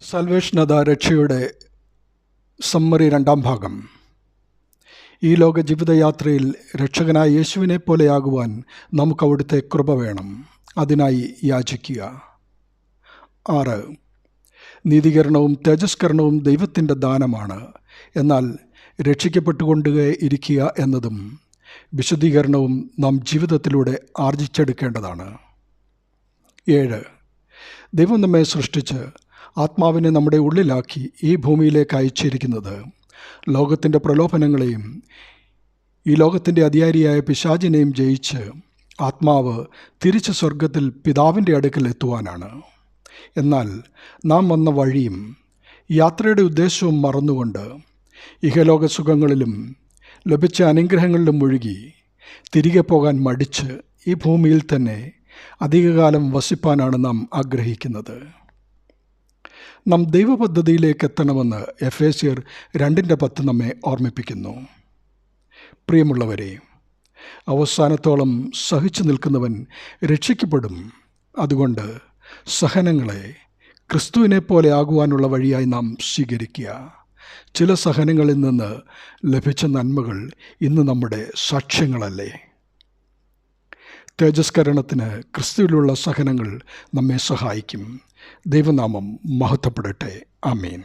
Salvation അഥ രക്ഷയുടെ summary രണ്ടാം ഭാഗം. ഈ ലോക ജീവിതയാത്രയിൽ രക്ഷകനായ യേശുവിനെ പോലെയാകുവാൻ നമുക്ക് അവിടുത്തെ കൃപ വേണം. അതിനായി യാചിക്കുക. 6. നീതീകരണവും തേജസ്കരണവും ദൈവത്തിൻ്റെ ദാനമാണ്. എന്നാൽ രക്ഷിക്കപ്പെട്ടുകൊണ്ട് ഇരിക്കുക എന്നതും വിശുദ്ധീകരണവും നാം ജീവിതത്തിലൂടെ ആർജിച്ചെടുക്കേണ്ടതാണ്. 7. ദൈവം നമ്മെ സൃഷ്ടിച്ച് ആത്മാവിനെ നമ്മുടെ ഉള്ളിലാക്കി ഈ ഭൂമിയിലേക്ക് അയച്ചിരിക്കുന്നത് ലോകത്തിൻ്റെ പ്രലോഭനങ്ങളെയും ഈ ലോകത്തിൻ്റെ അധികാരിയായ പിശാചിനെയും ജയിച്ച് ആത്മാവ് തിരിച്ച് സ്വർഗത്തിൽ പിതാവിൻ്റെ അടുക്കൽ എത്തുവാനാണ്. എന്നാൽ നാം വന്ന വഴിയും യാത്രയുടെ ഉദ്ദേശവും മറന്നുകൊണ്ട് ഇഹലോക സുഖങ്ങളിലും ലഭിച്ച അനുഗ്രഹങ്ങളിലും മുഴുകി തിരികെ പോകാൻ മടിച്ച് ഈ ഭൂമിയിൽ തന്നെ അധികകാലം വസിപ്പാനാണ് നാം ആഗ്രഹിക്കുന്നത്. നാം ദൈവപദ്ധതിയിലേക്ക് എത്തണമെന്ന് എഫേസ്യർ 2:10 നമ്മെ ഓർമ്മിപ്പിക്കുന്നു. പ്രിയമുള്ളവരെ, അവസാനത്തോളം സഹിച്ചു നിൽക്കുന്നവൻ രക്ഷിക്കപ്പെടും. അതുകൊണ്ട് സഹനങ്ങളെ ക്രിസ്തുവിനെ പോലെ ആകുവാനുള്ള വഴിയായി നാം സ്വീകരിക്കുക. ചില സഹനങ്ങളിൽ നിന്ന് ലഭിച്ച നന്മകൾ ഇന്ന് നമ്മുടെ സാക്ഷ്യങ്ങളല്ലേ? തേജസ്കരണത്തിന് ക്രിസ്തുവിലുള്ള സഹനങ്ങൾ നമ്മെ സഹായിക്കും. ദൈവനാമം മഹത്വപ്പെടട്ടെ. ആമേൻ.